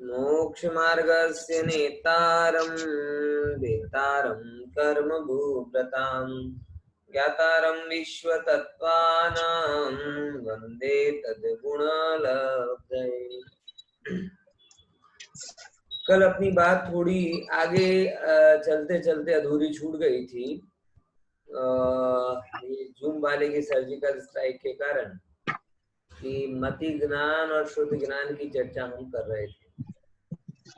मोक्ष मार्गस्य नेतारं वेतारं कर्म भूव्रतां ज्ञातारं विश्वतत्त्वानां वन्दे तद्गुणलब्धये। कल अपनी बात थोड़ी आगे चलते चलते अधूरी छूट गई थी। ये जूम वाले की सर्जिकल स्ट्राइक के कारण कि मति ज्ञान और शुद्ध ज्ञान की चर्चा हम कर रहे थे,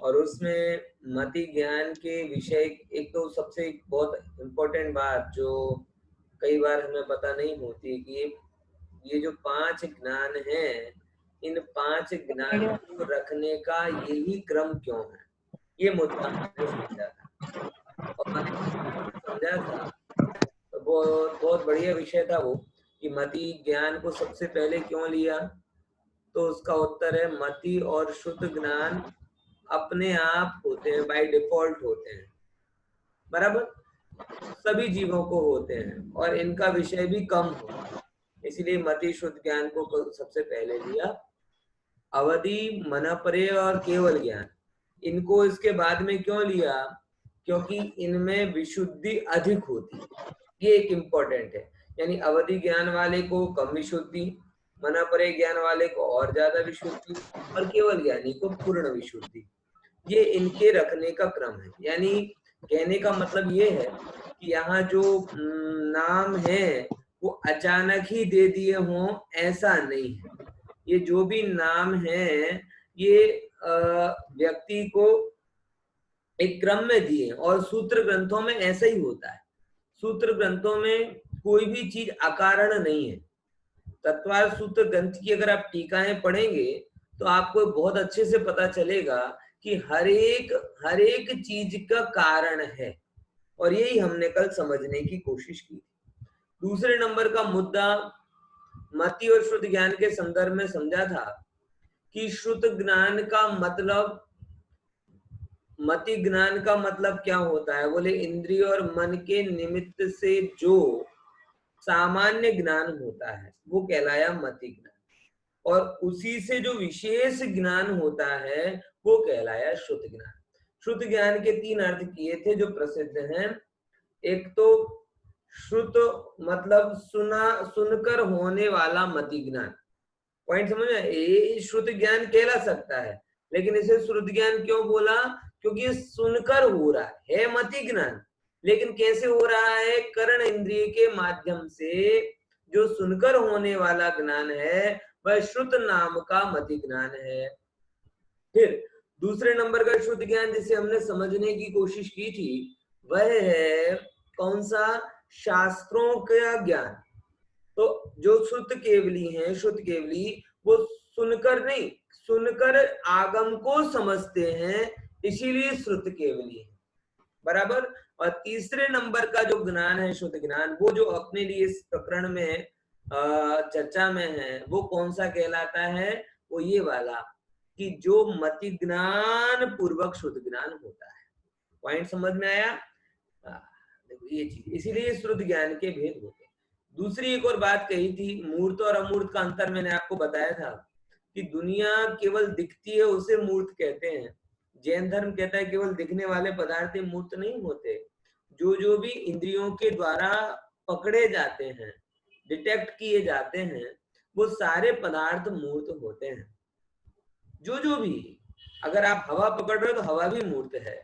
और उसमें मति ज्ञान के विषय एक तो सबसे बहुत इम्पोर्टेंट बात जो कई बार हमें पता नहीं होती कि ये जो 5 ज्ञान हैं, इन 5 ज्ञान को रखने का यही क्रम क्यों है, ये मुद्दा हमने समझा था। और समझा था तो बहुत बढ़िया विषय था वो कि मति ज्ञान को सबसे पहले क्यों लिया। तो उसका उत्तर है मति और शुद्ध ज्ञान अपने आप होते हैं, बाय डिफॉल्ट होते हैं, बराबर सभी जीवों को होते हैं, और इनका विषय भी कम होता है, इसलिए मति शुद्ध ज्ञान को सबसे पहले लिया। अवधि, मनपरे और केवल ज्ञान, इनको इसके बाद में क्यों लिया, क्योंकि इनमें विशुद्धि अधिक होती है, ये एक इम्पोर्टेंट है। यानी अवधि ज्ञान वाले को कम विशुद्धि, मनपरे ज्ञान वाले को और ज्यादा विशुद्धि, और केवल ज्ञानी को पूर्ण विशुद्धि, ये इनके रखने का क्रम है। यानी कहने का मतलब ये है कि यहाँ जो नाम है वो अचानक ही दे दिए हों, ऐसा नहीं है। ये जो भी नाम है ये व्यक्ति को एक क्रम में दिए, और सूत्र ग्रंथों में ऐसा ही होता है। सूत्र ग्रंथों में कोई भी चीज अकारण नहीं है। तत्वार सूत्र ग्रंथ की अगर आप टीकाएं पढ़ेंगे तो आपको बहुत अच्छे से पता चलेगा कि हर एक चीज का कारण है, और यही हमने कल समझने की कोशिश की। दूसरे नंबर का मुद्दा मति और शुद्ध ज्ञान के संदर्भ में समझा था कि शुद्ध ज्ञान का मतलब, मति ज्ञान का मतलब क्या होता है, बोले इंद्रिय और मन के निमित्त से जो सामान्य ज्ञान होता है वो कहलाया मति ज्ञान, और उसी से जो विशेष ज्ञान होता है वो कहलाया शुद्ध ज्ञान। शुद्ध ज्ञान के 3 अर्थ किए थे जो प्रसिद्ध हैं। एक तो श्रुत मतलब सुनकर होने वाला मति ज्ञान, पॉइंट समझ में, ये श्रुत ज्ञान कहला सकता है, लेकिन इसे श्रुत ज्ञान क्यों बोला, क्योंकि सुनकर हो रहा है मति ज्ञान, लेकिन कैसे हो रहा है, कर्ण इंद्रिय के माध्यम से जो सुनकर होने वाला ज्ञान है वह श्रुत नाम का मति ज्ञान है। फिर दूसरे नंबर का शुद्ध ज्ञान जिसे हमने समझने की कोशिश की थी वह है कौन सा, शास्त्रों का ज्ञान। तो जो शुद्ध केवली हैं, शुद्ध केवली वो सुनकर नहीं, सुनकर आगम को समझते हैं, इसीलिए श्रुत केवली है, बराबर। और तीसरे नंबर का जो ज्ञान है शुद्ध ज्ञान, वो जो अपने लिए इस प्रकरण में चर्चा में है, वो कौन सा कहलाता है, वो ये वाला कि जो मति ज्ञान पूर्वक शुद्ध ज्ञान होता है। पॉइंट समझ में आया? देखो ये चीज, इसीलिए शुद्ध ज्ञान के भेद होते हैं। दूसरी एक और बात कही थी, मूर्त और अमूर्त का अंतर मैंने आपको बताया था कि दुनिया केवल दिखती है उसे मूर्त कहते हैं। जैन धर्म कहता है केवल दिखने वाले पदार्थ मूर्त नहीं होते, जो भी इंद्रियों के द्वारा पकड़े जाते हैं, डिटेक्ट किए जाते हैं, वो सारे पदार्थ मूर्त होते हैं। जो भी, अगर आप हवा पकड़ रहे हो तो हवा भी मूर्त है।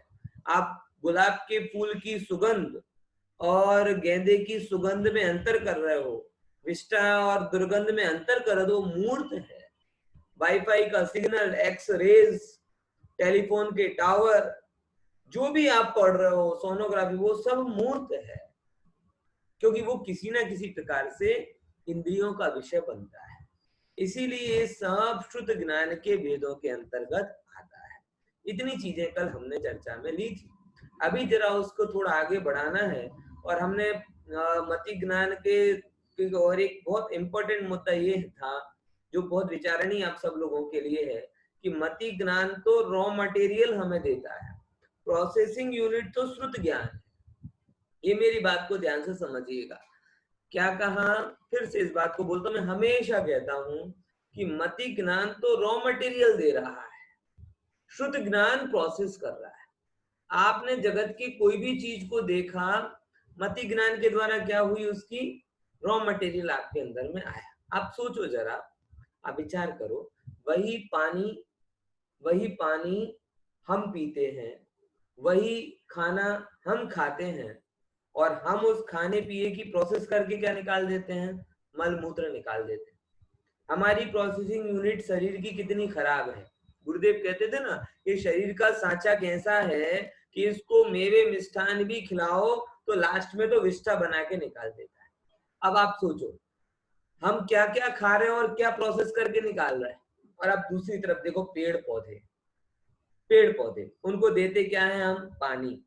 आप गुलाब के फूल की सुगंध और गेंदे की सुगंध में अंतर कर रहे हो, विष्टा और दुर्गंध में अंतर कर रहे हो, मूर्त है। वाईफाई का सिग्नल, एक्स रेज, टेलीफोन के टावर, जो भी आप पढ़ रहे हो, सोनोग्राफी, वो सब मूर्त है, क्योंकि वो किसी ना किसी प्रकार से इंद्रियों का विषय बनता है। इसीलिए सब शुद्ध ज्ञान के वेदों के अंतर्गत आता है। इतनी चीजें कल हमने चर्चा में ली थी। अभी जरा उसको थोड़ा आगे बढ़ाना है, और हमने मति ज्ञान के और एक बहुत इंपॉर्टेंट मुद्दा ये था जो बहुत विचारणीय आप सब लोगों के लिए है कि मति ज्ञान तो रॉ मटेरियल हमें देता है, प्रोसेसिंग यूनिट तो श्रुत ज्ञान है। ये मेरी बात को ध्यान से समझिएगा। क्या कहा, फिर से इस बात को बोलता हूं, मैं हमेशा कहता हूं कि मति ज्ञान तो रॉ मटेरियल दे रहा है, शुद्ध ज्ञान प्रोसेस कर रहा है। आपने जगत की कोई भी चीज को देखा, मति ज्ञान के द्वारा क्या हुई, उसकी रॉ मटेरियल आपके अंदर में आया। आप सोचो जरा, आप विचार करो, वही पानी हम पीते हैं, वही खाना हम खाते हैं, और हम उस खाने पिए की प्रोसेस करके क्या निकाल देते हैं, मल मूत्र निकाल देते हैं। हमारी प्रोसेसिंग यूनिट शरीर की कितनी खराब है। गुरुदेव कहते थे ना कि शरीर का सांचा कैसा है कि इसको मेवे मिष्ठान भी खिलाओ तो लास्ट में तो विष्ठा बना के निकाल देता है। अब आप सोचो, हम क्या क्या खा रहे हैं और क्या प्रोसेस करके निकाल रहे हैं। और आप दूसरी तरफ देखो, पेड़ पौधे उनको देते क्या है हम, पानी।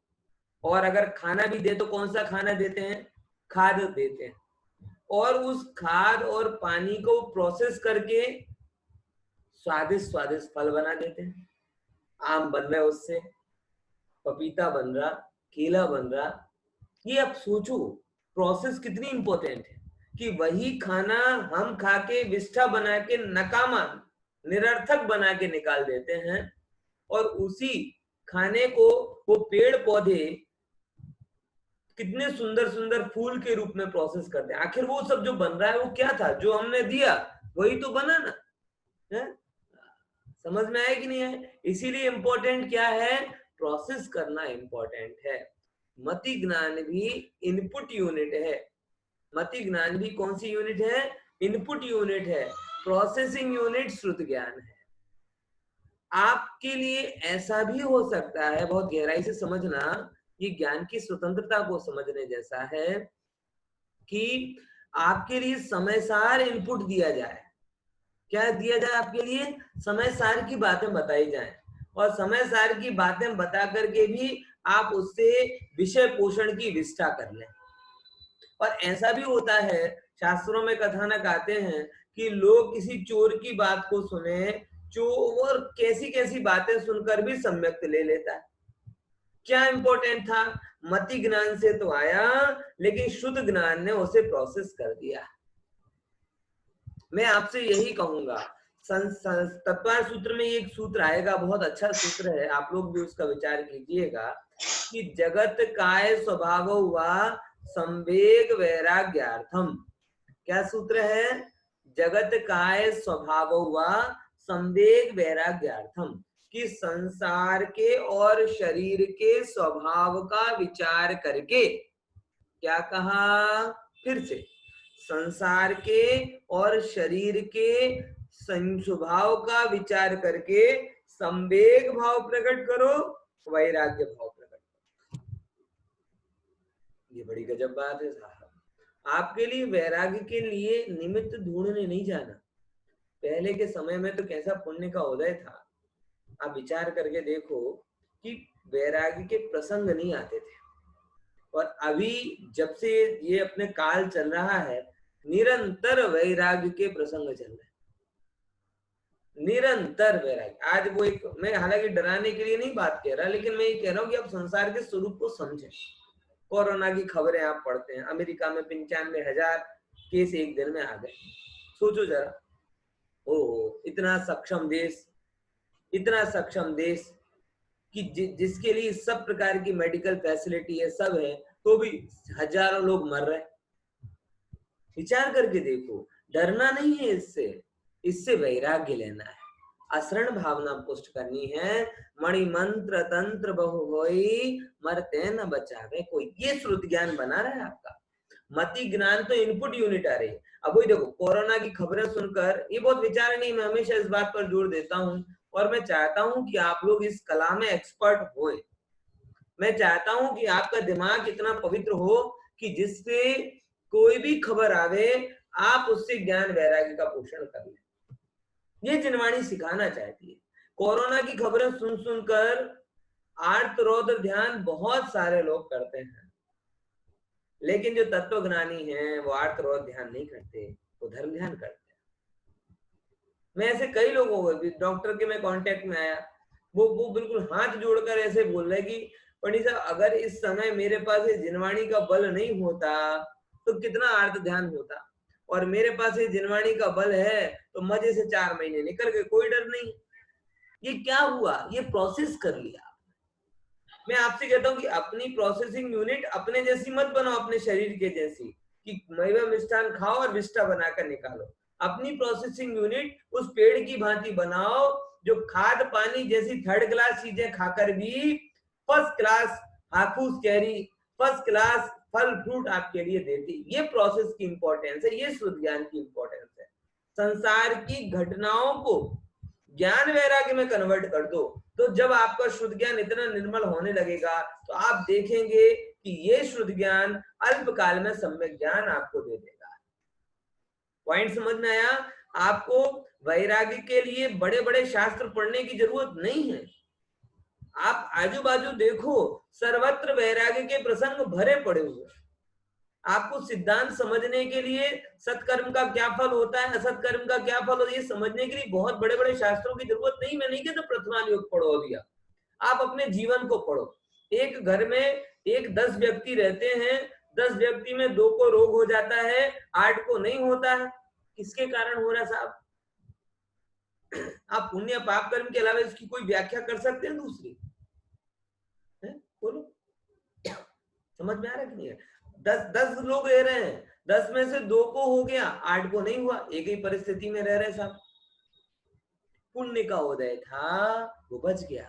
और अगर खाना भी दे तो कौन सा खाना देते हैं, खाद देते हैं। और उस खाद और पानी को प्रोसेस करके स्वादिष्ट स्वादिष्ट फल बना देते हैं। आम बन रहा है उससे, पपीता बन रहा, केला बन रहा। ये अब सोचो प्रोसेस कितनी इंपॉर्टेंट है कि वही खाना हम खा के विष्ठा बना के नकामा निरर्थक बना के निकाल देते हैं, और उसी खाने को वो पेड़ पौधे कितने सुंदर सुंदर फूल के रूप में प्रोसेस करते हैं। आखिर वो सब जो बन रहा है वो क्या था, जो हमने दिया वही तो बना ना है? समझ में आया कि नहीं है? इसीलिए इंपॉर्टेंट क्या है, प्रोसेस करना इंपॉर्टेंट है। मति ज्ञान भी इनपुट यूनिट है। मति ज्ञान भी कौन सी यूनिट है, इनपुट यूनिट है। प्रोसेसिंग यूनिट श्रुत ज्ञान है। आपके लिए ऐसा भी हो सकता है, बहुत गहराई से समझना, ये ज्ञान की स्वतंत्रता को समझने जैसा है, कि आपके लिए समय सार इनपुट दिया जाए। क्या दिया जाए आपके लिए, समय सार की बातें बताई जाए, और समय सार की बातें बता करके भी आप उससे विषय पोषण की विष्ठा कर लें। और ऐसा भी होता है, शास्त्रों में कथानक आते हैं कि लोग किसी चोर की बात को सुने, चोर कैसी कैसी बातें सुनकर भी सम्यक्त ले लेता है। क्या इंपॉर्टेंट था, मति ज्ञान से तो आया, लेकिन शुद्ध ज्ञान ने उसे प्रोसेस कर दिया। मैं आपसे यही कहूंगा, तत्वार सूत्र में एक सूत्र आएगा, बहुत अच्छा सूत्र है, आप लोग भी उसका विचार कीजिएगा, कि जगत काय स्वभाव हुआ संवेग वैराग्यार्थम। क्या सूत्र है, जगत काय स्वभाव हुआ संवेग वैराग्यार्थम, कि संसार के और शरीर के स्वभाव का विचार करके, क्या कहा, फिर से, संसार के और शरीर के स्वभाव का विचार करके संवेग भाव प्रकट करो, वैराग्य भाव प्रकट करो। ये बड़ी गजब बात है साहब। आपके लिए वैराग्य के लिए निमित्त ढूंढने नहीं जाना। पहले के समय में तो कैसा पुण्य का उदय था, आप विचार करके देखो कि वैराग्य के प्रसंग नहीं आते थे। और अभी जब से ये अपने काल चल रहा है, निरंतर वैराग्य के प्रसंग चल रहे हैं, निरंतर वैराग्य। आज वो एक, मैं हालांकि डराने के लिए नहीं बात कह रहा, लेकिन मैं ये कह रहा हूँ कि आप संसार के स्वरूप को समझें। कोरोना की खबरें आप पढ़ते हैं, अमेरिका में 95,000 केस एक दिन में आ गए। सोचो जरा, ओ इतना सक्षम देश कि जिसके लिए सब प्रकार की मेडिकल फैसिलिटी है, सब है, तो भी हजारों लोग मर रहे हैं। विचार करके देखो, डरना नहीं है इससे वैराग्य लेना है, असरण भावना पुष्ट करनी है। मणि मंत्र तंत्र बहु होई, मरते न बचावे कोई, ये श्रुत ज्ञान बना रहा है आपका। मति ज्ञान तो इनपुट यूनिट आ रही है। अब वही देखो, कोरोना की खबरें सुनकर ये बहुत विचार नहीं, मैं हमेशा इस बात पर जोर देता हूँ, और मैं चाहता हूं कि आप लोग इस कला में एक्सपर्ट हों। मैं चाहता हूं कि आपका दिमाग इतना पवित्र हो कि जिससे कोई भी खबर आवे, आप उससे ज्ञान वैराग्य का पोषण कर लें। ये जिनवाणी सिखाना चाहती है। कोरोना की खबरें सुन सुनकर आर्त रौद्र ध्यान बहुत सारे लोग करते हैं, लेकिन जो तत्वज्ञानी हैं वो आर्त रौद्र ध्यान नहीं करते, वो धर्म ध्यान करते हैं। मैं ऐसे कई लोगों को, डॉक्टर के मैं कांटेक्ट में आया, वो बिल्कुल हाथ जोड़कर ऐसे बोल रहे कि पंडित साहब, अगर इस समय मेरे पास इस जिनवाणी का बल नहीं होता तो कितना आर्त ध्यान होता। और मेरे पास ये जिनवाणी का बल है तो मजे से 4 महीने निकल गए, कोई डर नहीं। ये क्या हुआ, ये प्रोसेस कर लिया। मैं आपसे कहता हूँ कि अपनी प्रोसेसिंग यूनिट अपने जैसी मत बनाओ, अपने शरीर के जैसी कि मेवा मिष्ठान खाओ और विष्ठा बनाकर निकालो। अपनी प्रोसेसिंग यूनिट उस पेड़ की भांति बनाओ जो खाद पानी जैसी थर्ड क्लास चीजें खाकर भी फर्स्ट क्लास हाफूस कैरी, फर्स्ट क्लास फल फ्रूट आपके लिए देती। ये प्रोसेस की इंपॉर्टेंस है, ये शुद्ध ज्ञान की इंपॉर्टेंस है। संसार की घटनाओं को ज्ञान वैराग्य में कन्वर्ट कर दो, तो जब आपका शुद्ध ज्ञान इतना निर्मल होने लगेगा तो आप देखेंगे कि ये शुद्ध ज्ञान अल्पकाल में सम्यक ज्ञान आपको दे देगा। पॉइंट समझ में आया? आपको वैराग्य के लिए बड़े बड़े शास्त्र पढ़ने की जरूरत नहीं है। आप आजू बाजू देखो, सर्वत्र वैराग्य के प्रसंग भरे पड़े हुए। आपको सिद्धांत समझने के लिए सत्कर्म का क्या फल होता है, असत्कर्म का क्या फल होता है, ये समझने के लिए बहुत बड़े बड़े शास्त्रों की जरूरत नहीं। मैं नहीं कहता प्रथमान योग पढ़ो अभी, आप अपने जीवन को पढ़ो। एक घर में 10 व्यक्ति रहते हैं, 10 व्यक्ति में 2 को रोग हो जाता है, 8 को नहीं होता है। किसके कारण हो रहा है साहब? आप पुण्य पाप कर्म के अलावा इसकी कोई व्याख्या कर सकते हैं दूसरी? बोलो, समझ में आ रहा है कि नहीं है? 10 लोग रह रहे हैं, 10 में से 2 को हो गया, 8 को नहीं हुआ। एक ही परिस्थिति में रह रहे साहब। पुण्य का उदय था, वो बच गया।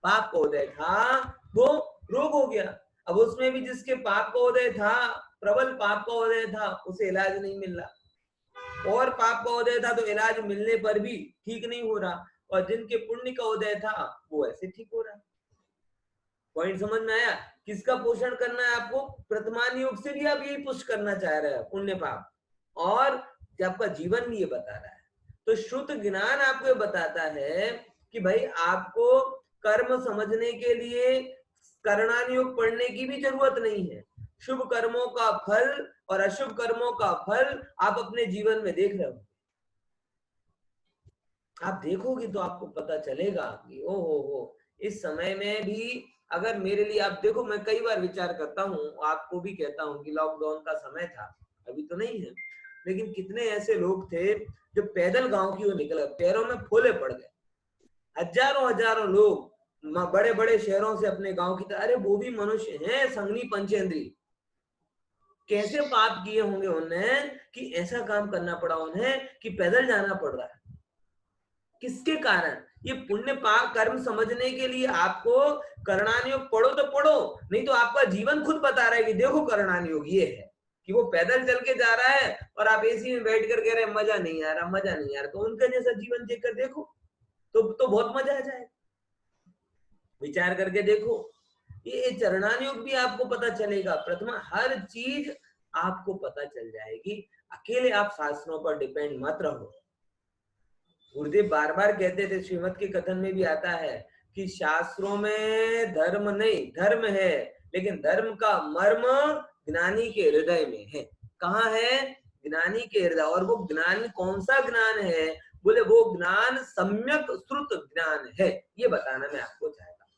पाप का उदय था, वो रोग हो गया। अब उसमें भी जिसके पाप का उदय था, प्रबल पाप का उदय था, उसे इलाज नहीं मिल रहा। और पाप का उदय था तो इलाज मिलने पर भी ठीक नहीं हो रहा। और जिनके पुण्य का उदय था वो ऐसे ठीक हो रहा। पॉइंट समझ में आया? किसका पोषण करना है आपको? प्रथमान योग से भी आप यही पुष्ट करना चाह रहे हैं, पुण्य पाप, और आपका जीवन भी ये बता रहा है। तो शुद्ध ज्ञान आपको बताता है कि भाई आपको कर्म समझने के लिए करणान योग पढ़ने की भी जरूरत नहीं है। शुभ कर्मों का फल और अशुभ कर्मों का फल आप अपने जीवन में देख रहे हो। आप देखोगे तो आपको पता चलेगा कि ओ हो, इस समय में भी अगर मेरे लिए, आप देखो, मैं कई बार विचार करता हूँ, आपको भी कहता हूँ कि लॉकडाउन का समय था, अभी तो नहीं है, लेकिन कितने ऐसे लोग थे जो पैदल गांव की ओर निकले, पैरों में फोले पड़ गए। हजारों लोग बड़े बड़े शहरों से अपने गांव की तरफ, अरे वो भी मनुष्य हैं, संगनी पंचेंद्री। कैसे पाप किए होंगे उन्हें कि ऐसा काम करना पड़ा उन्हें कि पैदल जाना पड़ रहा है। किसके कारण? ये पुण्य पाप कर्म समझने के लिए आपको करणान योग पढ़ो तो पढ़ो, नहीं तो आपका जीवन खुद बता रहा है कि देखो करणान योग ये है कि वो पैदल चल के जा रहा है और आप एसी में बैठ कर कह रहे हैं मजा नहीं आ रहा, मजा नहीं आ रहा। तो उनका जैसा जीवन देखकर देखो तो बहुत मजा आ जाए। विचार करके देखो, ये चरणान योग भी आपको पता चलेगा। प्रथमा हर चीज आपको पता चल जाएगी। अकेले आप शास्त्रों पर डिपेंड मत रहो। गुरुदेव बार बार कहते थे, श्रीमद के कथन में भी आता है कि शास्त्रों में धर्म नहीं, धर्म है, लेकिन धर्म का मर्म ज्ञानी के हृदय में है। कहाँ है? ज्ञानी के हृदय। और वो ज्ञान कौन सा ज्ञान है? बोले वो ज्ञान सम्यक श्रुत ज्ञान है। ये बताना मैं आपको चाहता हूँ।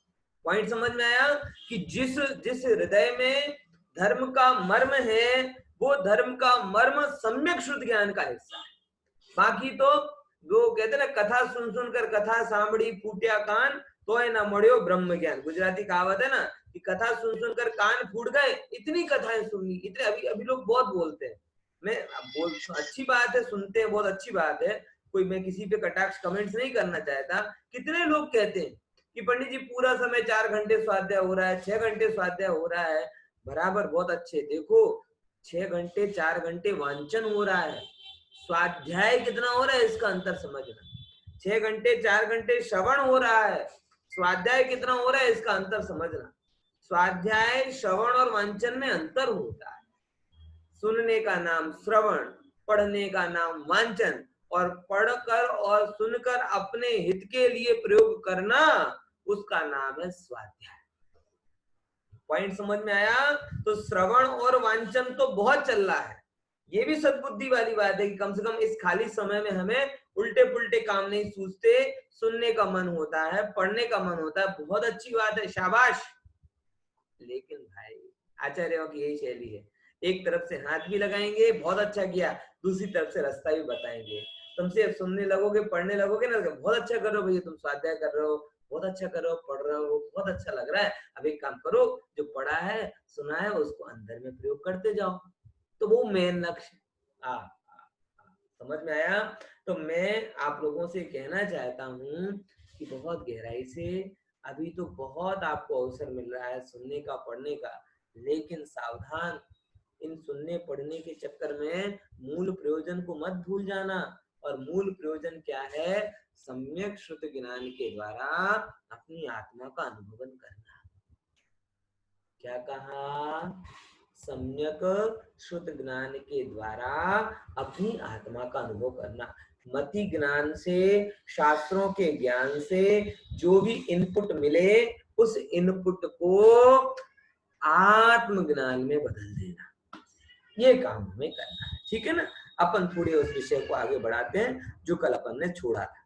पॉइंट समझ में आया कि जिस जिस हृदय में धर्म का मर्म है, वो धर्म का मर्म सम्यक शुद्ध ज्ञान का हिस्सा है। बाकी तो वो कहते ना, कथा सुन सुनकर कथा सांभળી फूट्या कान तो है ना मड़ियो ब्रह्म ज्ञान। गुजराती कहावत है ना कि कथा सुन सुनकर कान फूट गए, इतनी कथाएं सुननी, इतने अभी लोग बहुत बोलते हैं। मैं बोल, अच्छी बात है, सुनते हैं, बहुत अच्छी बात है, कोई मैं किसी पे कटाक्ष कमेंट्स नहीं करना चाहता। कितने लोग कहते हैं कि पंडित जी पूरा समय 4 घंटे स्वाध्याय हो रहा है, 6 घंटे स्वाध्याय हो रहा है, बराबर, बहुत अच्छे। देखो 6 घंटे 4 घंटे वांचन हो रहा है, स्वाध्याय कितना हो रहा है इसका अंतर समझना। 6 घंटे 4 घंटे श्रवण हो रहा है, स्वाध्याय कितना हो रहा है इसका अंतर समझना। स्वाध्याय, श्रवण और वांचन में अंतर होता है। सुनने का नाम श्रवण, पढ़ने का नाम वांचन, और पढ़कर और सुनकर अपने हित के लिए प्रयोग करना, उसका नाम है स्वाध्याय। पॉइंट समझ में आया? तो श्रवण और वांचन तो बहुत चल रहा है। ये भी सद्बुद्धि वाली बात है कि कम से कम इस खाली समय में हमें उल्टे पुल्टे काम नहीं सूझते, सुनने का मन होता है, पढ़ने का मन होता है, बहुत अच्छी बात है, शाबाश। लेकिन भाई आचार्यों की यही शैली है, एक तरफ से हाथ भी लगाएंगे, बहुत अच्छा किया, दूसरी तरफ से रास्ता भी बताएंगे। तुमसे सुनने लगोगे, पढ़ने लगोगे ना, बहुत अच्छा कर रहे हो भैया, तुम स्वाध्याय कर रहे हो, बहुत अच्छा कर रहे हो, पढ़ रहे हो, बहुत अच्छा लग रहा है। अब एक काम करो, जो पढ़ा है सुना है उसको अंदर में प्रयोग करते जाओ। तो वो मेन लक्ष्य समझ में आया। तो मैं आप लोगों से कहना चाहता हूँ कि बहुत गहराई से, अभी तो बहुत आपको अवसर मिल रहा है सुनने का, पढ़ने का, लेकिन सावधान, इन सुनने पढ़ने के चक्कर में मूल प्रयोजन को मत भूल जाना। और मूल प्रयोजन क्या है? सम्यक श्रुत ज्ञान के द्वारा अपनी आत्मा का अनुभवन करना। क्या कहा? सम्यक श्रुत ज्ञान के द्वारा अपनी आत्मा का अनुभव करना। मति ज्ञान से, शास्त्रों के ज्ञान से जो भी इनपुट मिले, उस इनपुट को आत्मज्ञान में बदल देना, ये काम हमें करना है। ठीक है ना? अपन थोड़े उस विषय को आगे बढ़ाते हैं जो कल अपन ने छोड़ा था।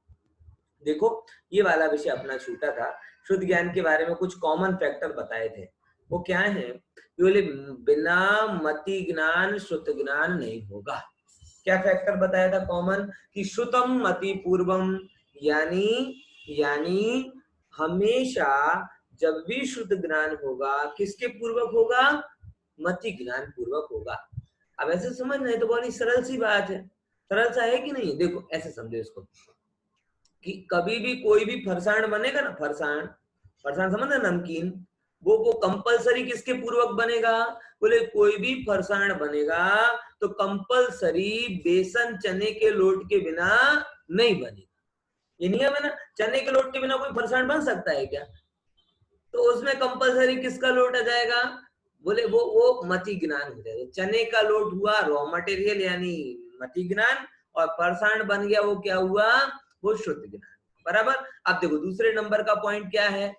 देखो, ये वाला विषय अपना छूटा था, शुद्ध ज्ञान के बारे में कुछ कॉमन फैक्टर बताए थे। वो क्या है? बोले बिना मति ज्ञान श्रुत ज्ञान नहीं होगा। क्या फैक्टर बताया था कॉमन? कि श्रुतम मति पूर्वम, यानी हमेशा जब भी शुद्ध ज्ञान होगा, किसके पूर्वक होगा? मति ज्ञान पूर्वक होगा। अब ऐसे समझना है तो बहुत सरल सी बात है। सरल सा है कि नहीं? देखो ऐसे समझो इसको, कि कभी भी कोई भी फरसाण बनेगा ना, फरसाण समझ ना, नमकीन, वो कंपलसरी किसके पूर्वक बनेगा? बोले कोई भी फरसाण बनेगा तो कंपलसरी बेसन चने के लोट के बिना नहीं बनेगा। ये नियम है ना। चने के लोट के बिना कोई फरसाण बन सकता है क्या? तो उसमें कंपलसरी किसका लोट आ जाएगा? बोले वो मति ज्ञान हो जाएगा। चने का लोट हुआ रॉ मटेरियल यानी मति ज्ञान, और फरसाण बन गया वो क्या हुआ? वो शुद्ध ज्ञान। बराबर। अब देखो दूसरे नंबर का पॉइंट क्या है?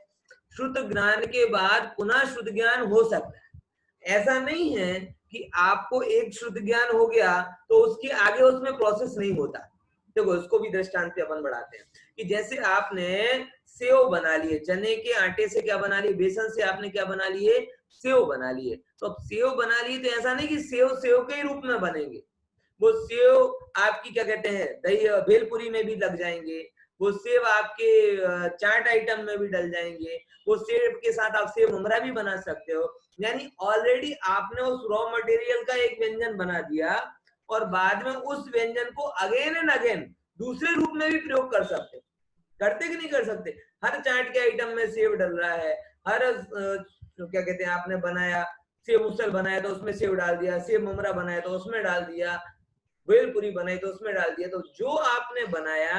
शुद्ध ज्ञान के बाद पुनः शुद्ध ज्ञान हो सकता है। ऐसा नहीं है कि आपको एक शुद्ध ज्ञान हो गया तो उसके आगे उसमें प्रोसेस नहीं होता। देखो इसको भी दृष्टांत पे अपन बढ़ाते हैं, कि जैसे आपने सेव बना लिए, चने के आटे से क्या बना लिए? बेसन से आपने क्या बना लिए? सेव बना लिए। तो अब सेव बना लिए तो ऐसा नहीं कि सेव सेव के ही रूप में बनेंगे। वो सेव आपकी क्या कहते हैं, दही भेलपुरी में भी लग जाएंगे, वो सेव आपके चाट आइटम में भी डल जाएंगे, वो सेव के साथ आप सेव ममरा भी बना सकते हो। यानी ऑलरेडी आपने उस रॉ मटेरियल का एक व्यंजन बना दिया, और बाद में उस व्यंजन को अगेन एंड अगेन दूसरे रूप में भी प्रयोग कर सकते। करते कि नहीं कर सकते? हर चाट के आइटम में सेव डल रहा है, हर क्या कहते हैं, आपने बनाया सेव उसल बनाया तो उसमें सेव डाल दिया, सेव ममरा बनाया तो उसमें डाल दिया, भेलपुरी बनाई तो उसमें डाल दिया। तो जो आपने बनाया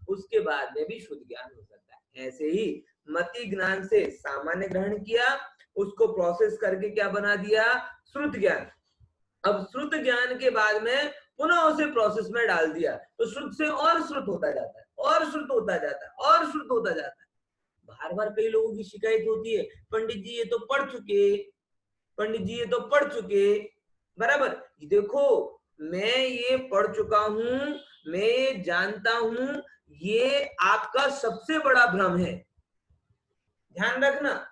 उसके बाद में भी शुद्ध ज्ञान हो सकता है। ऐसे ही मति ज्ञान से सामान्य ग्रहण किया, उसको प्रोसेस करके क्या बना दिया? श्रुत ज्ञान। अब श्रुत ज्ञान के बाद में पुनः उसे प्रोसेस में डाल दिया, तो श्रुत से और श्रुत होता जाता है, और श्रुत होता जाता है, और श्रुत होता जाता है। बार बार कई लोगों की शिकायत होती है, पंडित जी ये तो पढ़ चुके, पंडित जी ये तो पढ़ चुके। बराबर। देखो मैं ये पढ़ चुका हूं, मैं ये जानता हूं, ये आपका सबसे बड़ा भ्रम है। ध्यान रखना,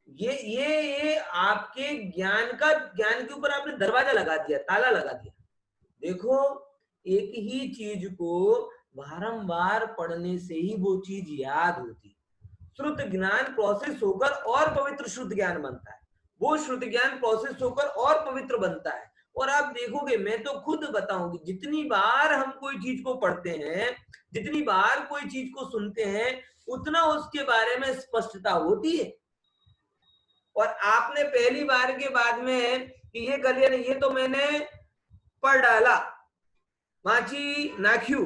ये आपके ज्ञान के ऊपर आपने दरवाजा लगा दिया, ताला लगा दिया। देखो एक ही चीज को बारंबार पढ़ने से ही वो चीज याद होती। श्रुत ज्ञान प्रोसेस होकर और पवित्र शुद्ध ज्ञान बनता है, वो शुद्ध ज्ञान प्रोसेस होकर और पवित्र बनता है। और आप देखोगे, मैं तो खुद बताऊंगी, जितनी बार हम कोई चीज को पढ़ते हैं, जितनी बार कोई चीज को सुनते हैं, उतना उसके बारे में स्पष्टता होती है। और आपने पहली बार के बाद में कि ये कर लिया, ये तो मैंने पढ़ डाला, माची नाख्यू,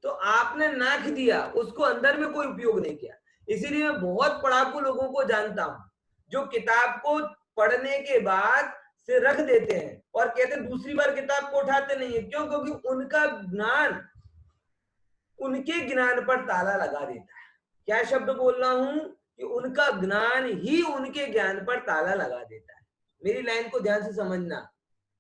तो आपने नाख दिया, उसको अंदर में कोई उपयोग नहीं किया। इसीलिए मैं बहुत पढ़ाकू लोगों को जानता हूं जो किताब को पढ़ने के बाद से रख देते हैं और कहते हैं दूसरी बार किताब को उठाते नहीं है। क्यों? क्योंकि उनका ज्ञान उनके ज्ञान पर ताला लगा देता है। क्या शब्द बोल रहा हूं? कि उनका ज्ञान ही उनके ज्ञान पर ताला लगा देता है। मेरी लाइन को ध्यान से समझना,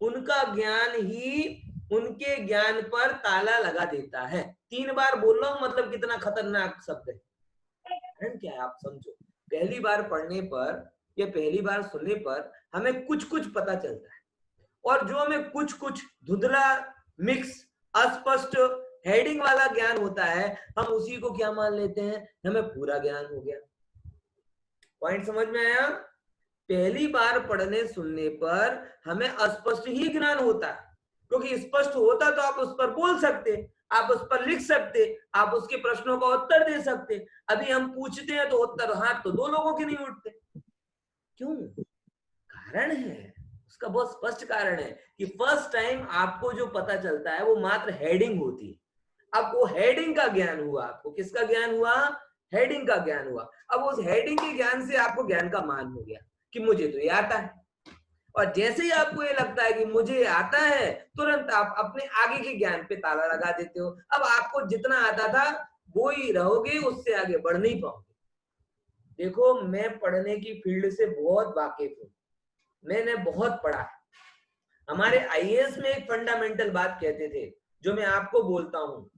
उनका ज्ञान ही उनके ज्ञान पर ताला लगा देता है। 3 बार बोल रहा हूं, मतलब कितना खतरनाक शब्द है। क्या है आप समझो, पहली बार पढ़ने पर या पहली बार सुनने पर हमें कुछ कुछ पता चलता है, और जो हमें कुछ कुछ धुंधला, मिक्स, अस्पष्ट, हेडिंग वाला ज्ञान होता है, हम उसी को क्या मान लेते हैं, हमें पूरा ज्ञान हो गया। पॉइंट समझ में आया? पहली बार पढ़ने सुनने पर हमें अस्पष्ट ही ज्ञान होता है, क्योंकि स्पष्ट होता तो आप उस पर बोल सकते, आप उस पर लिख सकते, आप उसके प्रश्नों का उत्तर दे सकते। अभी हम पूछते हैं तो उत्तर हाथ तो दो लोगों के नहीं उठते। क्यों? कारण है, उसका बहुत स्पष्ट कारण है कि फर्स्ट टाइम आपको जो पता चलता है वो मात्र हेडिंग होती है। अब वो हेडिंग का ज्ञान हुआ, आपको किसका ज्ञान हुआ, हेडिंग का ज्ञान हुआ। अब उस हेडिंग के ज्ञान से आपको ज्ञान का मान हो गया कि मुझे तो ये आता है, और जैसे ही आपको ये लगता है कि मुझे आता है, तुरंत आप अपने आगे के ज्ञान पे ताला लगा देते हो। अब आपको जितना आता था वो ही रहोगे, उससे आगे बढ़ नहीं पाओगे। देखो, मैं पढ़ने की फील्ड से बहुत वाकिफ हूँ, मैंने बहुत पढ़ा है। हमारे आईएएस में एक फंडामेंटल बात कहते थे, जो मैं आपको बोलता हूँ,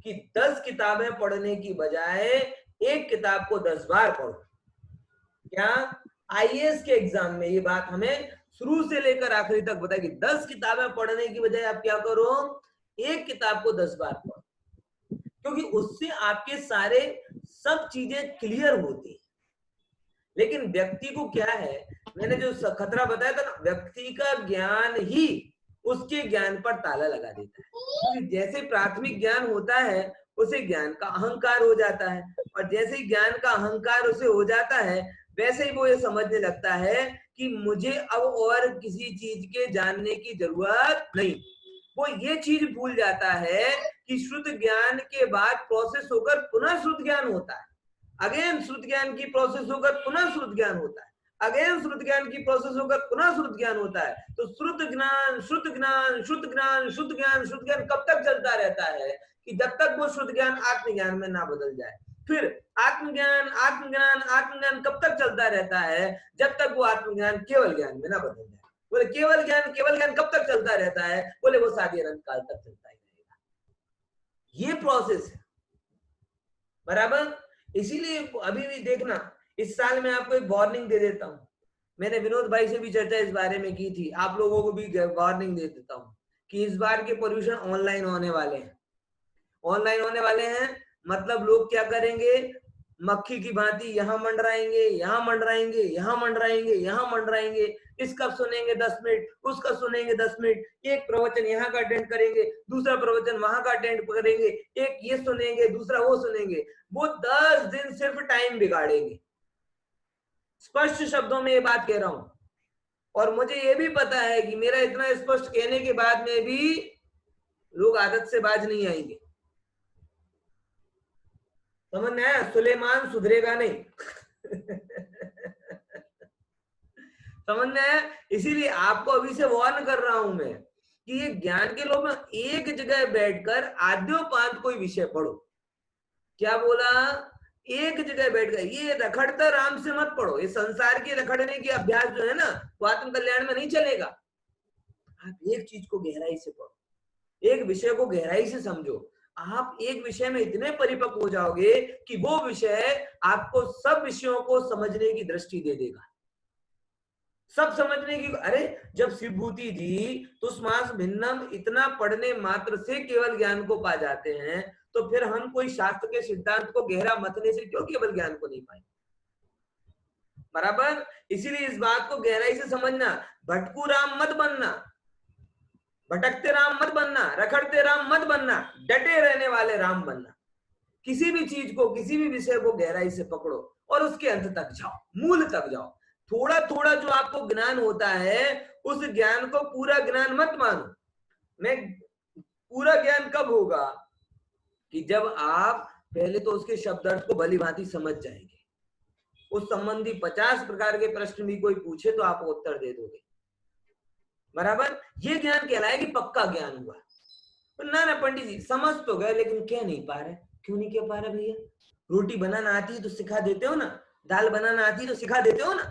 कि 10 किताबें पढ़ने की बजाय एक किताब को 10 बार पढ़ो। क्या? आईएएस के एग्जाम में ये बात हमें शुरू से लेकर आखिरी तक बताया कि 10 किताबें पढ़ने की बजाय आप क्या करो, एक किताब को 10 बार पढ़ो, क्योंकि उससे आपके सारे सब चीजें क्लियर होती है। लेकिन व्यक्ति को क्या है, मैंने जो खतरा बताया था ना, व्यक्ति का ज्ञान ही उसके ज्ञान पर ताला लगा देता है। क्योंकि जैसे प्राथमिक ज्ञान होता है, उसे ज्ञान का अहंकार हो जाता है, और जैसे ही ज्ञान का अहंकार उसे हो जाता है, वैसे ही वो ये समझने लगता है कि मुझे अब और किसी चीज के जानने की जरूरत नहीं। वो ये चीज भूल जाता है कि श्रुत ज्ञान के बाद प्रोसेस होकर पुनः श्रुत ज्ञान होता है, अगेन श्रुत ज्ञान की प्रोसेस होकर पुनः श्रुत ज्ञान होता है, अगेन श्रुत ज्ञान की प्रोसेस होकर पुनः श्रुत ज्ञान होता है। तो श्रुत ज्ञान, श्रुत ज्ञान, श्रुत ज्ञान, श्रुत ज्ञान, श्रुत ज्ञान कब तक चलता रहता है, कि जब तक वो श्रुत ज्ञान आत्मज्ञान में ना बदल जाए। फिर आत्मज्ञान, आत्मज्ञान, आत्मज्ञान कब तक चलता रहता है, जब तक वो आत्मज्ञान केवल ज्ञान में ना बदल जाए। बोले केवल ज्ञान कब तक चलता रहता है, बोले वो सारी अनंत काल तक चलता ही रहेगा। ये प्रोसेस है, बराबर। इसीलिए अभी भी देखना, इस साल मैं आपको एक वार्निंग दे देता हूं, मैंने विनोद भाई से भी चर्चा इस बारे में की थी, आप लोगों को भी वार्निंग दे देता हूं कि इस बार के पॉल्यूशन ऑनलाइन होने वाले हैं। ऑनलाइन होने वाले हैं मतलब लोग क्या करेंगे, मक्खी की भांति यहाँ मंडराएंगे, यहाँ मंडराएंगे, यहाँ मंडराएंगे, यहाँ मंडराएंगे। इसका सुनेंगे 10 मिनट, उसका सुनेंगे 10 मिनट, एक प्रवचन यहाँ का अटेंड करेंगे, दूसरा प्रवचन वहां का अटेंड करेंगे, एक ये सुनेंगे, दूसरा वो सुनेंगे। वो 10 दिन सिर्फ टाइम बिगाड़ेंगे। स्पष्ट शब्दों में ये बात कह रहा हूं, और मुझे ये भी पता है कि मेरा इतना स्पष्ट कहने के बाद में भी लोग आदत से बाज नहीं आएंगे। समझ में आया? सुलेमान सुधरेगा नहीं। समझ में आया? इसीलिए आपको अभी से वार्न कर रहा हूं मैं कि ये ज्ञान के लोग में एक जगह बैठकर आद्योपांत कोई विषय पढ़ो। क्या बोला? एक जगह बैठकर, ये रखड़ता राम से मत पढ़ो। ये संसार के रखड़ने की अभ्यास जो है ना, वो आत्म कल्याण में नहीं चलेगा। आप एक चीज को गहराई से पढ़ो, एक विषय को गहराई से समझो। आप एक विषय में इतने परिपक्व हो जाओगे कि वो विषय आपको सब विषयों को समझने की दृष्टि दे देगा, सब समझने की। अरे जब शिवभूति जी तुष्मास भिन्नम इतना पढ़ने मात्र से केवल ज्ञान को पा जाते हैं, तो फिर हम कोई शास्त्र के सिद्धांत को गहरा मतने से क्यों केवल ज्ञान को नहीं पाएंगे? बराबर। इसीलिए इस बात को गहराई से समझना, भटकू राम मत बनना, भटकते राम मत बनना, रखड़ते राम मत बनना, डटे रहने वाले राम बनना। किसी भी चीज को, किसी भी विषय को गहराई से पकड़ो और उसके अंत तक जाओ, मूल तक जाओ। थोड़ा थोड़ा जो आपको ज्ञान होता है, उस ज्ञान को पूरा ज्ञान मत मानो। मैं पूरा ज्ञान कब होगा, कि जब आप पहले तो उसके शब्द अर्थ को भली भांति समझ जाएंगे, उस संबंधी 50 प्रकार के प्रश्न भी कोई पूछे तो आप उत्तर दे दोगे। बराबर। ये ज्ञान कहलाएगी पक्का ज्ञान हुआ। ना पंडित जी समझ तो गए, लेकिन कह नहीं पा रहे। क्यों नहीं कह पा रहे भैया? रोटी बनाना आती है तो सिखा देते हो ना, दाल बनाना आती है तो सिखा देते हो ना,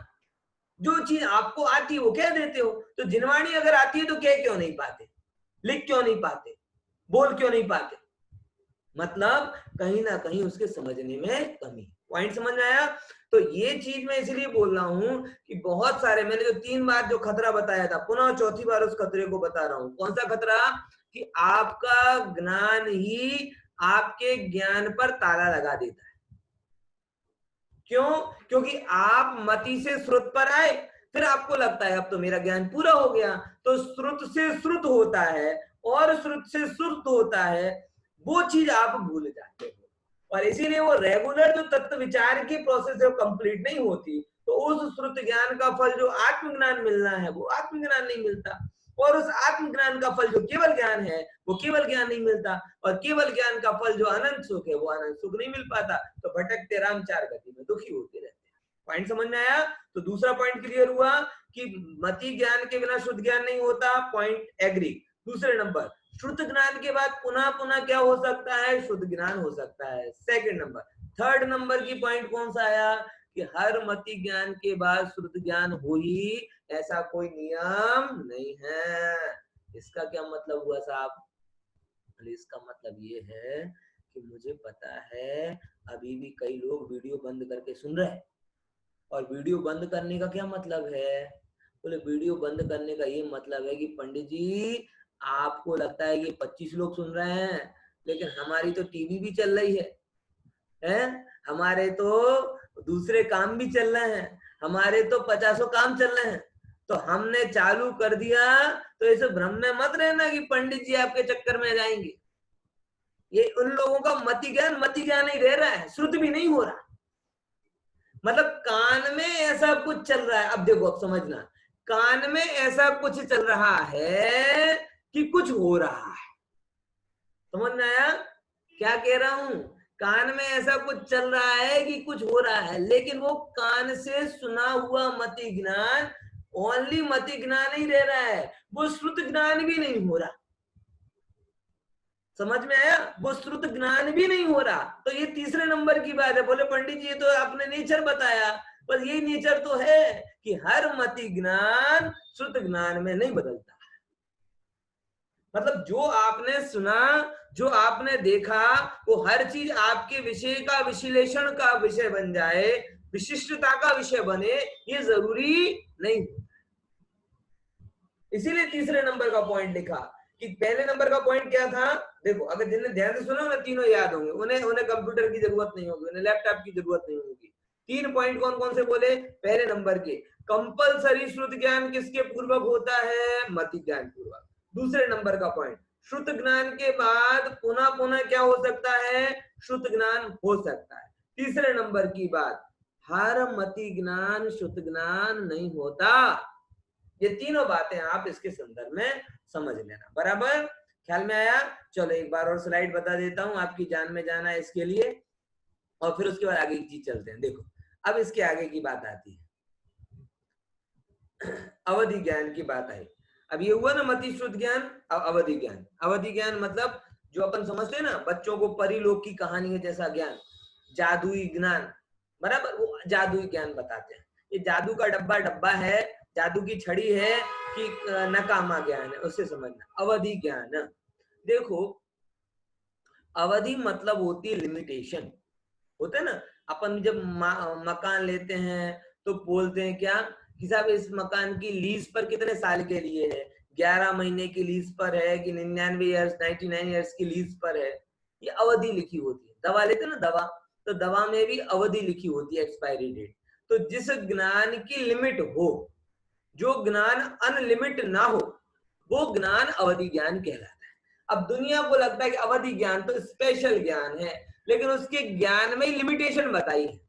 जो चीज आपको आती है वो कह देते हो। तो जिनवाणी अगर आती है तो कह क्यों नहीं पाते, लिख क्यों नहीं पाते, बोल क्यों नहीं पाते? मतलब कहीं ना कहीं उसके समझने में कमी। पॉइंट समझ में आया? तो ये चीज मैं इसलिए बोल रहा हूं कि बहुत सारे, मैंने जो 3 बार जो खतरा बताया था, पुनः चौथी बार उस खतरे को बता रहा हूं। कौन सा खतरा? कि आपका ज्ञान ही आपके ज्ञान पर ताला लगा देता है। क्यों? क्योंकि आप मति से श्रुत पर आए, फिर आपको लगता है अब तो मेरा ज्ञान पूरा हो गया, तो श्रुत से श्रुत होता है और श्रुत से श्रुत होता है, वो चीज आप भूल जाते हो। और इसीलिए वो रेगुलर जो तत्व विचार की प्रोसेस है कंप्लीट नहीं होती, तो उस श्रुत ज्ञान का फल जो आत्मज्ञान मिलना है वो आत्मज्ञान नहीं मिलता, और उस आत्मज्ञान का फल जो केवल ज्ञान है वो केवल ज्ञान नहीं मिलता, और केवल ज्ञान का फल जो अनंत सुख है वो अनंत सुख नहीं मिल पाता। तो भटकते राम चार गति में दुखी होते रहते हैं। पॉइंट समझ में आया? तो दूसरा पॉइंट क्लियर हुआ कि मति ज्ञान के बिना शुद्ध ज्ञान नहीं होता, पॉइंट एग्री। दूसरे नंबर, शुद्ध ज्ञान के बाद पुनः पुनः क्या हो सकता है? शुद्ध ज्ञान हो सकता है। सेकंड नंबर, थर्ड नंबर की पॉइंट कौन सा आया? कि हर मति ज्ञान के बाद शुद्ध ज्ञान हो ही, ऐसा कोई नियम नहीं है। इसका क्या मतलब हुआ साहब? इसका मतलब ये है कि मुझे पता है अभी भी कई लोग वीडियो बंद करके सुन रहे हैं, और वीडियो बंद करने का क्या मतलब है? बोले वीडियो बंद करने का ये मतलब है कि पंडित जी आपको लगता है कि 25 लोग सुन रहे हैं, लेकिन हमारी तो टीवी भी चल रही है? हमारे तो दूसरे काम भी चल रहे हैं, हमारे तो 50 काम चल रहे हैं, तो हमने चालू कर दिया, तो ऐसे भ्रम में मत रहना कि पंडित जी आपके चक्कर में जाएंगे। ये उन लोगों का मति ज्ञान नहीं रह रहा है, श्रुत भी नहीं हो रहा। मतलब कान में ऐसा कुछ चल रहा है। अब देखो, अब समझना, कान में ऐसा कुछ चल रहा है कि कुछ हो रहा है। समझ में आया क्या कह रहा हूं? कान में ऐसा कुछ चल रहा है कि कुछ हो रहा है, लेकिन वो कान से सुना हुआ मति ज्ञान ओनली मति ज्ञान ही रह रहा है, वो श्रुत ज्ञान भी नहीं हो रहा। समझ में आया? वो श्रुत ज्ञान भी नहीं हो रहा। तो ये तीसरे नंबर की बात है। बोले पंडित जी ये तो आपने नेचर बताया, पर ये नेचर तो है कि हर मति ज्ञान श्रुत ज्ञान में नहीं बदलता। मतलब जो आपने सुना, जो आपने देखा, वो हर चीज आपके विषय का विश्लेषण का विषय बन जाए, विशिष्टता का विषय बने, ये जरूरी नहीं। इसीलिए तीसरे नंबर का पॉइंट लिखा। कि पहले नंबर का पॉइंट क्या था? देखो, अगर जिन्हें ध्यान से सुना ना, तीनों याद होंगे, उन्हें कंप्यूटर की जरूरत नहीं होगी, उन्हें लैपटॉप की जरूरत नहीं होगी। 3 पॉइंट कौन कौन से बोले? पहले नंबर के, कंपलसरी श्रुत ज्ञान किसके पूर्वक होता है? मति ज्ञान पूर्वक। दूसरे नंबर का पॉइंट, श्रुत ज्ञान के बाद पुनः पुनः क्या हो सकता है? श्रुत ज्ञान हो सकता है। तीसरे नंबर की बात, हर मति ज्ञान श्रुत ज्ञान नहीं होता। ये तीनों बातें आप इसके संदर्भ में समझ लेना। बराबर ख्याल में आया? चलो एक बार और स्लाइड बता देता हूं, आपकी जान में जाना है इसके लिए, और फिर उसके बाद आगे की चीज चलते हैं। देखो, अब इसके आगे की बात आती है, अवधि ज्ञान की बात आई। अब ये हुआ ना मति श्रुत ज्ञान, अब अवधि ज्ञान। अवधि ज्ञान मतलब जो अपन समझते हैं ना, बच्चों को परिलोक की कहानी है जैसा ज्ञान, जादुई ज्ञान, बराबर, वो जादुई ज्ञान बताते हैं। ये जादू का डब्बा है, जादू की छड़ी है कि नकामा ज्ञान है, उससे समझना। अवधि ज्ञान, देखो अवधि मतलब होती है लिमिटेशन। होता है ना, अपन जब मकान लेते हैं तो बोलते हैं क्या कि साहब इस मकान की लीज पर कितने साल के लिए है? 11 महीने की लीज पर है कि 99 ईयर्स 99 ईयर्स की लीज पर है? ये अवधि लिखी होती है। दवा लेते हैं ना, दवा, तो दवा में भी अवधि लिखी होती है, एक्सपायरी डेट। तो जिस ज्ञान की लिमिट हो, जो ज्ञान अनलिमिट ना हो, वो ज्ञान अवधि ज्ञान कहलाता है। अब दुनिया को लगता है कि अवधि ज्ञान तो स्पेशल ज्ञान है, लेकिन उसके ज्ञान में लिमिटेशन बताई है।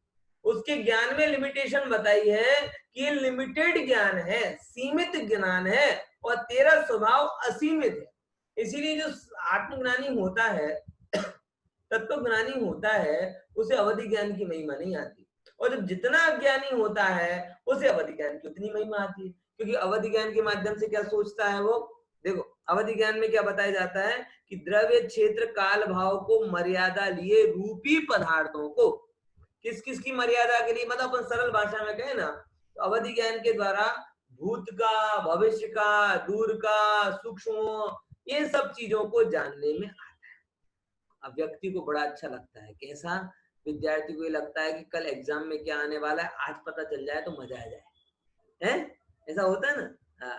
उसके ज्ञान में लिमिटेशन बताई है कि ये लिमिटेड ज्ञान है, सीमित ज्ञान है, और तेरा स्वभाव असीमित है। इसीलिए जो आत्मज्ञानी होता है, तत्वज्ञानी होता है, उसे अवधि ज्ञान की महिमा नहीं आती। और जब जितना अज्ञानी होता है, उसे अवधि ज्ञान की उतनी महिमा आती है, क्योंकि अवधि ज्ञान के माध्यम से क्या सोचता है वो? देखो, अवधि ज्ञान में क्या बताया जाता है कि द्रव्य क्षेत्र काल भाव को मर्यादा लिए रूपी पदार्थों को, किस किस की मर्यादा के लिए, मतलब अपन सरल भाषा में कहें ना, तो अवधि ज्ञान के द्वारा भूत का, भविष्य का, दूर का, सूक्ष्म, ये सब चीजों को जानने में आता है। व्यक्ति को बड़ा अच्छा लगता है। कैसा? विद्यार्थी को ये लगता है कि कल एग्जाम में क्या आने वाला है, आज पता चल जाए तो मजा आ जाए, है? ऐसा होता है ना? हाँ।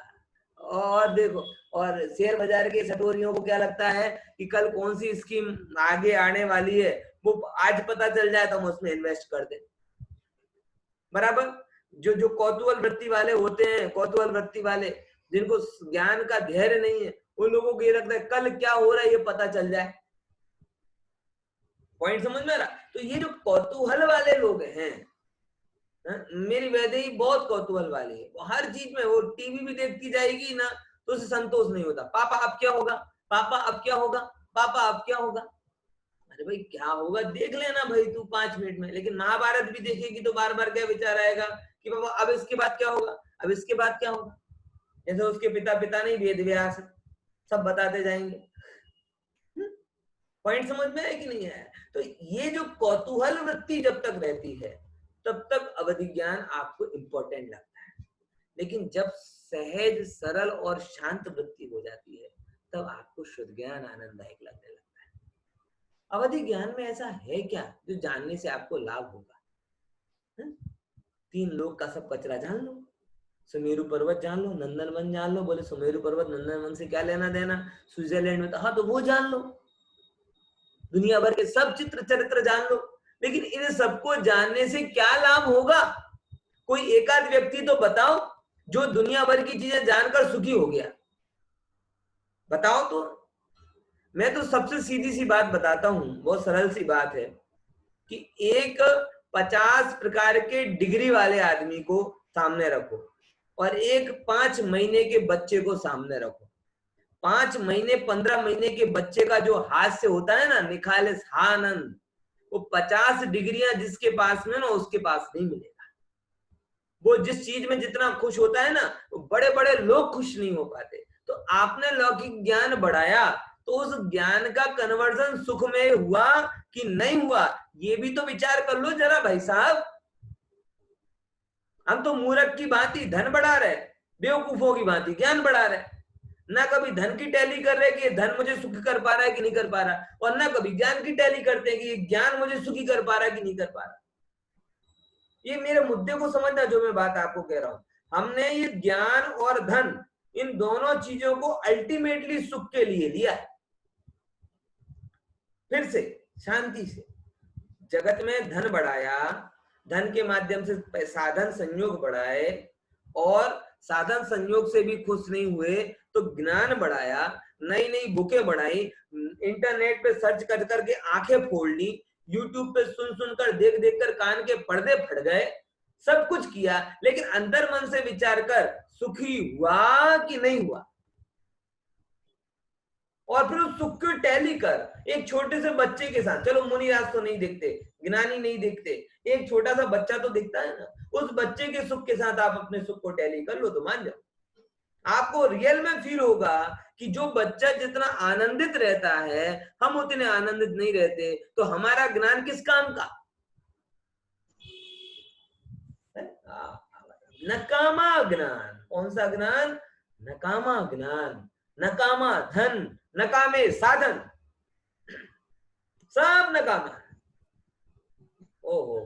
और देखो, और शेयर बाजार के सटोरियों को क्या लगता है कि कल कौन सी स्कीम आगे आने वाली है, वो आज पता चल जाए तो हम उसमें इन्वेस्ट कर दें। बराबर। जो जो कौतूहल वृत्ति वाले होते हैं, कौतूहल वृत्ति वाले, जिनको ज्ञान का धैर्य नहीं है, उन लोगों को ये लगता है कल क्या हो रहा है ये पता चल जाए। पॉइंट समझ में आ रहा? तो ये जो कौतूहल वाले लोग हैं, मेरी वैदेही बहुत कौतूहल वाली है, वो हर चीज में, वो टीवी भी देखती जाएगी ना तो उसे संतोष नहीं होता। पापा अब क्या होगा, पापा अब क्या होगा, पापा अब क्या होगा। अरे भाई क्या होगा देख लेना भाई तू 5 मिनट में। लेकिन महाभारत भी देखेगी तो बार बार क्या विचार आएगा कि बाबा अब इसके बाद क्या होगा, अब इसके बाद क्या होगा। जैसे उसके पिता नहीं वेद व्यास, सब बताते जाएंगे। पॉइंट समझ में है कि नहीं है? तो ये जो कौतूहल वृत्ति जब तक रहती है तब तक अवधि ज्ञान आपको इंपॉर्टेंट लगता है। लेकिन जब सहज, सरल और शांत वृत्ति हो जाती है तब आपको शुद्ध ज्ञान आनंददायक लगने लगता है। अवधि ज्ञान में ऐसा है क्या जो जानने से आपको लाभ होगा? 3 लोग का सब कचरा जान लो, सुमेरु पर्वत जान लो, नंदनवन जान लो। बोले सुमेरु पर्वत नंदनवन से क्या लेना देना, स्विट्जरलैंड में तो, हाँ तो वो जान लो। दुनिया भर के सब चित्र चरित्र जान लो। लेकिन इन सबको जानने से क्या लाभ होगा? कोई एकाध व्यक्ति तो बताओ जो दुनिया भर की चीजें जानकर सुखी हो गया, बताओ तो। मैं तो सबसे सीधी सी बात बताता हूं, बहुत सरल सी बात है कि एक 50 प्रकार के डिग्री वाले आदमी को सामने रखो और एक 5 महीने के बच्चे को सामने रखो। 5 महीने 15 महीने के बच्चे का जो हास्य होता है ना, निखालिस आनंद, वो 50 डिग्रियां जिसके पास में ना उसके पास नहीं मिलेगा। वो जिस चीज में जितना खुश होता है ना, वो बड़े बड़े लोग खुश नहीं हो पाते। तो आपने लौकिक ज्ञान बढ़ाया तो उस ज्ञान का कन्वर्जन सुख में हुआ कि नहीं हुआ, ये भी तो विचार कर लो जरा भाई साहब। हम तो मूर्ख की भांति धन बढ़ा रहे, बेवकूफों की भांति ज्ञान बढ़ा रहे, ना कभी धन की टैली कर रहे कि धन मुझे सुखी कर पा रहा है कि नहीं कर पा रहा, और ना कभी ज्ञान की टैली करते हैं कि ज्ञान मुझे सुखी कर पा रहा है कि नहीं कर पा रहा। ये मेरे मुद्दे को समझना जो मैं बात आपको कह रहा हूं। हमने ये ज्ञान और धन, इन दोनों चीजों को अल्टीमेटली सुख के लिए लिया है। फिर से शांति से जगत में धन बढ़ाया, धन के माध्यम से साधन संयोग बढ़ाए, और साधन संयोग से भी खुश नहीं हुए तो ज्ञान बढ़ाया, नई नई बुकें बढ़ाई, इंटरनेट पे सर्च कर करके आंखें फोड़ ली, यूट्यूब पे सुन सुनकर देख देख कर कान के पर्दे फट गए, सब कुछ किया, लेकिन अंतर मन से विचार कर सुखी हुआ कि नहीं हुआ। और फिर उस सुख को टैली कर एक छोटे से बच्चे के साथ, चलो मुनिराज तो नहीं देखते, ज्ञानी नहीं देखते, एक छोटा सा बच्चा तो दिखता है ना, उस बच्चे के सुख के साथ आप अपने सुख को टैली कर लो तो मान जाओ, आपको रियल में फील होगा कि जो बच्चा जितना आनंदित रहता है हम उतने आनंदित नहीं रहते, तो हमारा ज्ञान किस काम का? नकामा ज्ञान। कौन सा ज्ञान? नकामा ज्ञान, नकामा धन, नकामे साधन, सब नकामा। ओहो,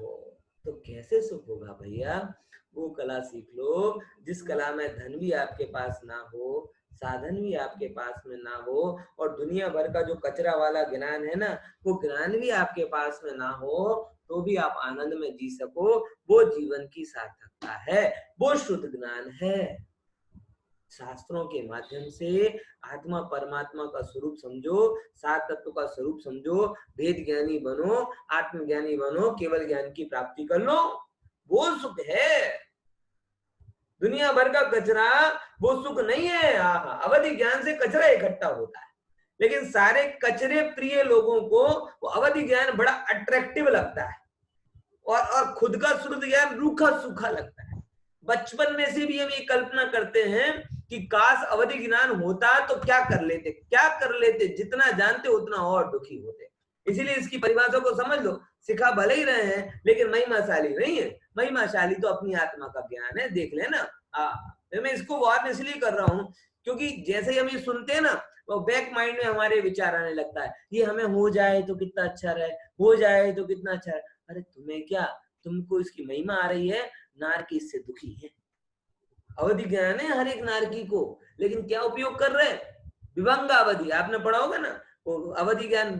तो कैसे सुख होगा भैया? वो कला सीख लो जिस कला में धन भी आपके पास ना हो, साधन भी आपके पास में ना हो, और दुनिया भर का जो कचरा वाला ज्ञान है ना, वो ज्ञान भी आपके पास में ना हो तो भी आप आनंद में जी सको। वो जीवन की सार्थकता है, वो शुद्ध ज्ञान है। शास्त्रों के माध्यम से आत्मा परमात्मा का स्वरूप समझो, सात तत्व का स्वरूप समझो, वेद ज्ञानी बनो, आत्मज्ञानी बनो, केवल ज्ञान की प्राप्ति कर लो, वो सुख है। दुनिया भर का कचरा वो सुख नहीं है। अवधि ज्ञान से कचरा इकट्ठा होता है, लेकिन सारे कचरे प्रिय लोगों को वो अवधि ज्ञान बड़ा अट्रैक्टिव लगता है, और खुद का शुद्ध ज्ञान रूखा सूखा लगता है। बचपन में से भी हम ये कल्पना करते हैं कि काश अवधि ज्ञान होता तो क्या कर लेते, जितना जानते उतना और दुखी होते। इसीलिए इसकी परिभाषा को समझ लो, सिखा भले ही रहे हैं लेकिन महिमाशाली नहीं है। महिमाशाली तो अपनी आत्मा का ज्ञान है, देख लेना। मैं इसको वार्न इसलिए कर रहा हूं क्योंकि जैसे ही हम ये सुनते हैं ना, वो बैक माइंड में हमारे विचार आने लगता है, ये हमें हो जाए तो कितना अच्छा रहे, हो जाए तो कितना अच्छा है। अरे तुम्हें क्या, तुमको इसकी महिमा आ रही है, नारकी इससे दुखी है। अवधि ज्ञान है हर एक नारकी को, लेकिन क्या उपयोग कर रहे हैं, विभंग अवधि। आपने पढ़ा होगा ना, वो अवधि ज्ञान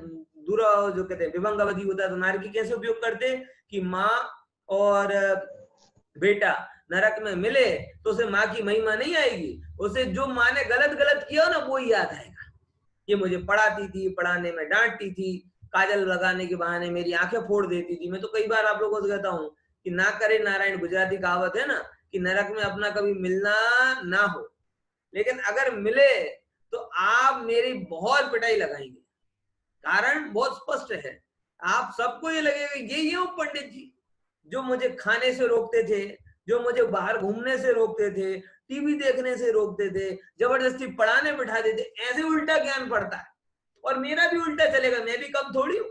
दूरा जो कहते हैं विभंग अवधि होता है, तो नारकी कैसे उपयोग करते हैं कि माँ और बेटा नरक में मिले तो उसे माँ की महिमा नहीं आएगी, उसे जो माँ ने गलत गलत किया हो ना वो ही याद आएगा। ये मुझे पढ़ाती थी, पढ़ाने में डांटती थी, काजल लगाने के बहाने मेरी आंखें फोड़ देती थी। मैं तो कई बार आप लोगों से कहता हूँ कि ना करे नारायण, गुजराती कहावत है ना कि नरक में अपना कभी मिलना ना हो, लेकिन अगर मिले तो आप मेरी बहुत पिटाई लगाएंगे। कारण बहुत स्पष्ट है, आप सबको ये लगेगा ये हो पंडित जी जो मुझे खाने से रोकते थे, जो मुझे बाहर घूमने से रोकते थे, टीवी देखने से रोकते थे, जबरदस्ती पढ़ाने बिठा देते, ऐसे उल्टा ज्ञान पड़ता है। और मेरा भी उल्टा चलेगा, मैं भी कम थोड़ी हूं,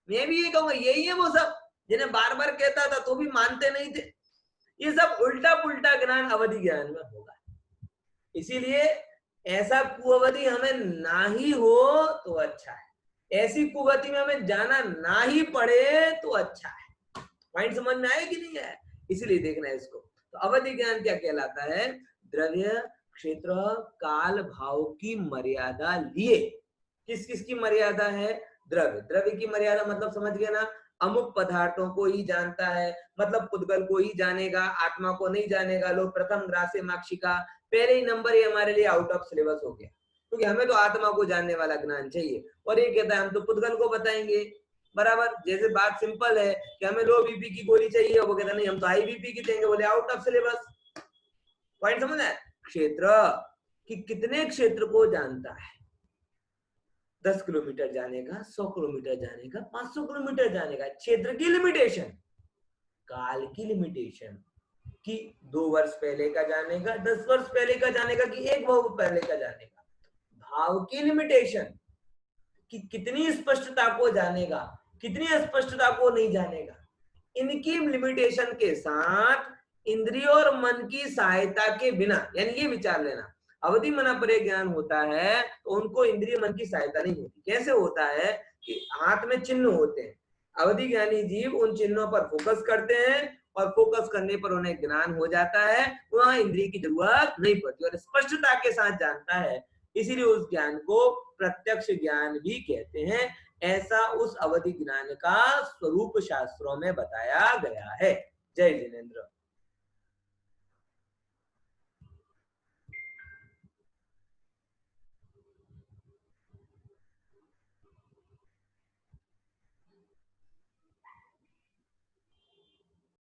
मैं भी ये कहूंगा यही है वो सब जिन्हें बार बार कहता था तो भी मानते नहीं थे। ये सब उल्टा पुल्टा ज्ञान अवधि ज्ञान में होगा। इसीलिए ऐसा कुअवधि हमें ना ही हो तो अच्छा है, ऐसी कुगति में हमें जाना ना ही पड़े तो अच्छा है। पॉइंट समझ में आया कि नहीं है, इसीलिए देखना है इसको। तो अवधि ज्ञान क्या कहलाता है, द्रव्य क्षेत्र काल भाव की मर्यादा लिए। किस किस की मर्यादा है, द्रव्य, द्रव्य की मर्यादा मतलब समझ गए ना, अमुक पदार्थों को ही जानता है, मतलब पुद्गल को ही जानेगा, आत्मा को नहीं जानेगा। लोग प्रथम ग्रासे माक्षिका, पहले ही नंबर ये हमारे लिए आउट ऑफ सिलेबस हो गया, क्योंकि हमें तो आत्मा को जानने वाला ज्ञान चाहिए, और ये कहता है हम तो पुद्गल को बताएंगे। बराबर, जैसे बात सिंपल है कि हमें लो बीपी की गोली चाहिए, वो कहता नहीं हम तो हाई बीपी की देंगे, बोले आउट ऑफ सिलेबस। पॉइंट समझ है, क्षेत्र कि कितने क्षेत्र को जानता है, 10 किलोमीटर जाने का, 100 किलोमीटर जाने का, 500 किलोमीटर जाने का, क्षेत्र की लिमिटेशन। काल की लिमिटेशन कि 2 वर्ष पहले का जाने का, 10 वर्ष पहले का जाने का, कि 1 वर्ष पहले का जाने का। भाव की लिमिटेशन कि कितनी स्पष्टता को जानेगा, कितनी स्पष्टता को नहीं जानेगा। इनकी लिमिटेशन के साथ इंद्रिय और मन की सहायता के बिना, यानी ये विचार लेना, अवधि मना परे ज्ञान होता है तो उनको इंद्रिय मन की सहायता नहीं होती। कैसे होता है कि हाथ में चिन्ह होते हैं, अवधि ज्ञानी जीव उन चिन्हों पर फोकस करते हैं और फोकस करने पर उन्हें ज्ञान हो जाता है, वहां इंद्रिय की जरूरत नहीं पड़ती और स्पष्टता के साथ जानता है। इसीलिए उस ज्ञान को प्रत्यक्ष ज्ञान भी कहते हैं। ऐसा उस अवधि ज्ञान का स्वरूप शास्त्रों में बताया गया है। जय जिनेन्द्र।